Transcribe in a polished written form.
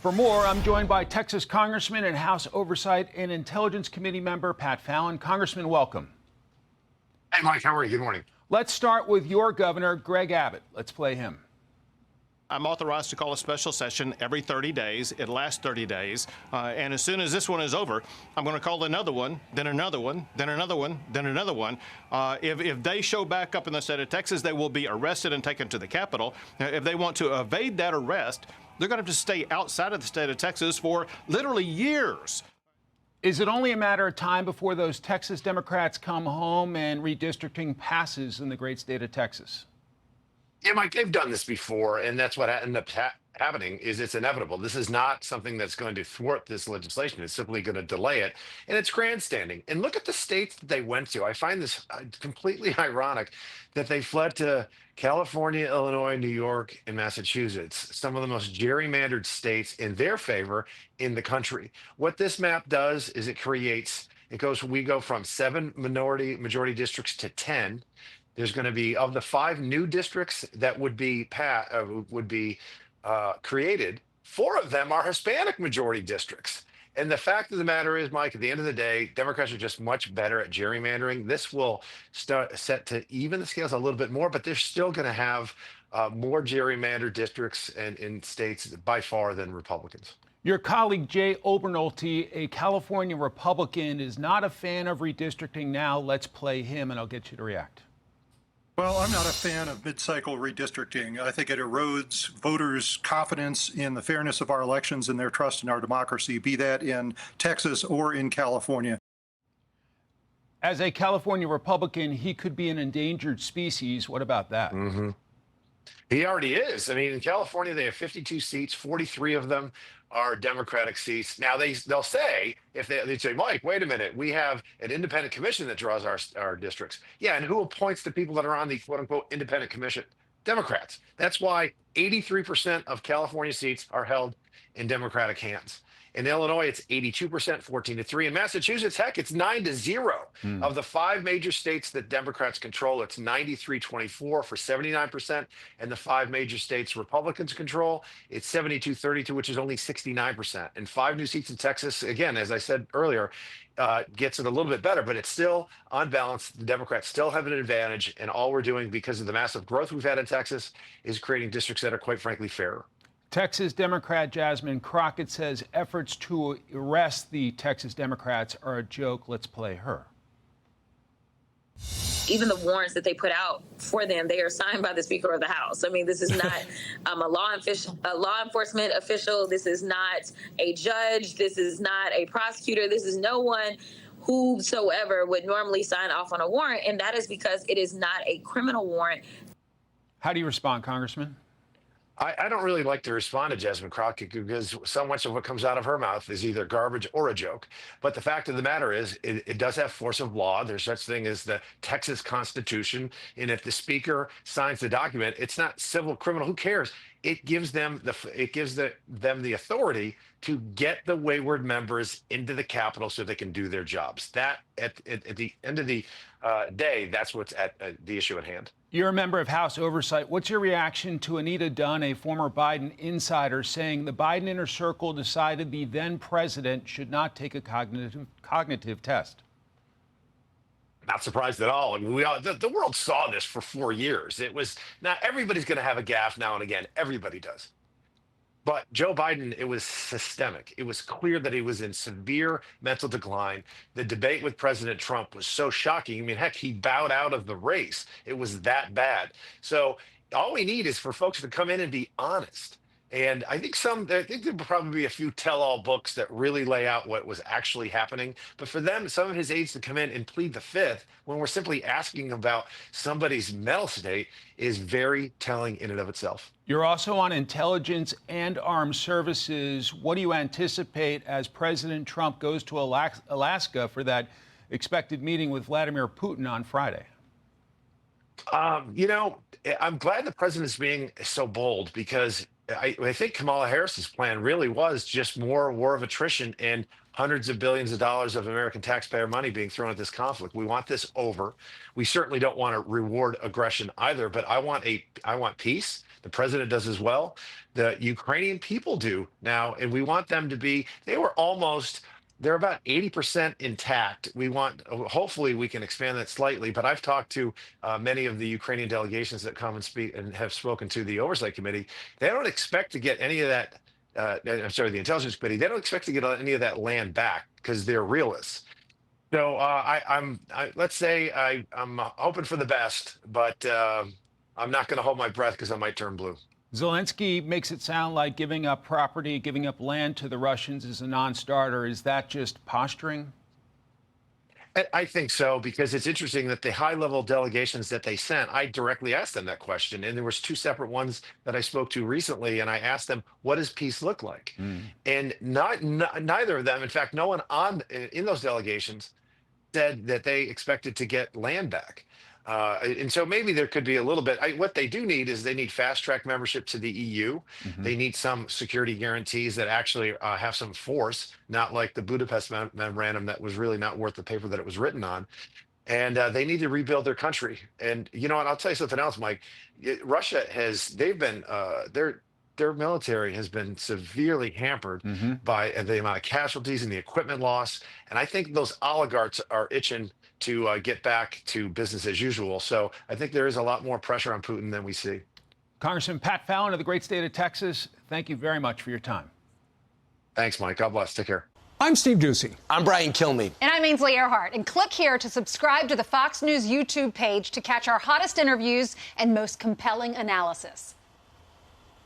For more, I'm joined by Texas Congressman and House Oversight and Intelligence Committee member Pat Fallon. Congressman, welcome. Hey, Mike, how are you? Good morning. Let's start with your governor, Greg Abbott. Let's play him. I'm authorized to call a special session every 30 days. It lasts 30 days. And as soon as this one is over, I'm going to call another one, then another one, then another one, then another one. If they show back up in the state of Texas, they will be arrested and taken to the Capitol. If they want to evade that arrest, they're going to have to stay outside of the state of Texas for literally years. Is it only a matter of time before those Texas Democrats come home and redistricting passes in the great state of Texas? Yeah, Mike, they've done this before, and that's what ended up happening. Is it's inevitable. This is not something that's going to thwart this legislation. It's simply going to delay it, and it's grandstanding. And look at the states that they went to. I find this completely ironic that they fled to California, Illinois, New York, and Massachusetts, some of the most gerrymandered states in their favor in the country. What this map does is we go from 7 majority districts to 10. There's going to be, of the 5 new districts that would be created, 4 of them are Hispanic majority districts. And the fact of the matter is, Mike, at the end of the day, Democrats are just much better at gerrymandering. This will set to even the scales a little bit more, but they're still going to have more gerrymandered districts and in states by far than Republicans. Your colleague Jay Obernolte, a California Republican, is not a fan of redistricting now. Let's play him, and I'll get you to react. Well, I'm not a fan of mid-cycle redistricting. I think it erodes voters' confidence in the fairness of our elections and their trust in our democracy, be that in Texas or in California. As a California Republican, he could be an endangered species. What about that? Mm-hmm. He already is. I mean, in California, they have 52 seats, 43 of them are Democratic seats. Now they'll say, if they say, Mike, wait a minute, we have an independent commission that draws our districts. Yeah, and who appoints the people that are on the quote unquote independent commission? Democrats. That's why 83% of California seats are held in Democratic hands. In Illinois, it's 82%, 14-3. In Massachusetts, heck, it's 9-0. Of the 5 major states that Democrats control, it's 93-24 for 79%. And the 5 major states Republicans control, it's 72-32, which is only 69%. And 5 new seats in Texas, again, as I said earlier, gets it a little bit better, but it's still on balance. The Democrats still have an advantage. And all we're doing, because of the massive growth we've had in Texas, is creating districts that are, quite frankly, fairer. Texas Democrat Jasmine Crockett says efforts to arrest the Texas Democrats are a joke. Let's play her. Even the warrants that they put out for them, they are signed by the Speaker of the House. I mean, this is not a law enforcement official. This is not a judge. This is not a prosecutor. This is no one whosoever would normally sign off on a warrant, and that is because it is not a criminal warrant. How do you respond, Congressman? I don't really like to respond to Jasmine Crockett because so much of what comes out of her mouth is either garbage or a joke. But the fact of the matter is, it does have force of law. There's such thing as the Texas Constitution. And if the speaker signs the document, it's not civil, criminal. Who cares? It gives them the authority to get the wayward members into the Capitol so they can do their jobs. That at the end of the day, that's what's at the issue at hand. You're a member of House Oversight. What's your reaction to Anita Dunn, a former Biden insider, saying the Biden inner circle decided the then president should not take a cognitive test? Not surprised at all. I mean, the world saw this for 4 years. It was not everybody's going to have a gaffe now and again. Everybody does. But Joe Biden, it was systemic. It was clear that he was in severe mental decline. The debate with President Trump was so shocking. I mean, heck, he bowed out of the race. It was that bad. So all we need is for folks to come in and be honest. And I think there'll probably be a few tell-all books that really lay out what was actually happening. But for them, some of his aides to come in and plead the fifth when we're simply asking about somebody's mental state is very telling in and of itself. You're also on intelligence and armed services. What do you anticipate as President Trump goes to Alaska for that expected meeting with Vladimir Putin on Friday? I'm glad the president is being so bold because I think Kamala Harris's plan really was just more war of attrition and hundreds of billions of dollars of American taxpayer money being thrown at this conflict. We want this over. We certainly don't want to reward aggression either, but I want peace. The president does as well. the Ukrainian people do now, and we want them to be. They're about 80% intact. Hopefully, we can expand that slightly. But I've talked to many of the Ukrainian delegations that come and speak and have spoken to the Oversight Committee. They don't expect to get any of that. I'm sorry, the Intelligence Committee. They don't expect to get any of that land back because they're realists. So let's say I'm hoping for the best, but I'm not going to hold my breath because I might turn blue. Zelensky makes it sound like giving up property, giving up land to the Russians is a non-starter. Is that just posturing? I think so, because it's interesting that the high-level delegations that they sent, I directly asked them that question, and there was 2 separate ones that I spoke to recently, and I asked them, "What does peace look like?" And neither of them, in fact, no one in those delegations said that they expected to get land back. And so maybe there could be a little bit. What they do need is they need fast track membership to the EU. They need some security guarantees that actually have some force, not like the Budapest memorandum that was really not worth the paper that it was written on. And they need to rebuild their country. And you know what? I'll tell you something else, Mike. Russia their military has been severely hampered by the amount of casualties and the equipment loss. And I think those oligarchs are itching to get back to business as usual. So I think there is a lot more pressure on Putin than we see. Congressman Pat Fallon of the great state of Texas, thank you very much for your time. Thanks, Mike. God bless. Take care. I'm Steve Doocy. I'm Brian Kilmeade. And I'm Ainsley Earhart. And click here to subscribe to the Fox News YouTube page to catch our hottest interviews and most compelling analysis.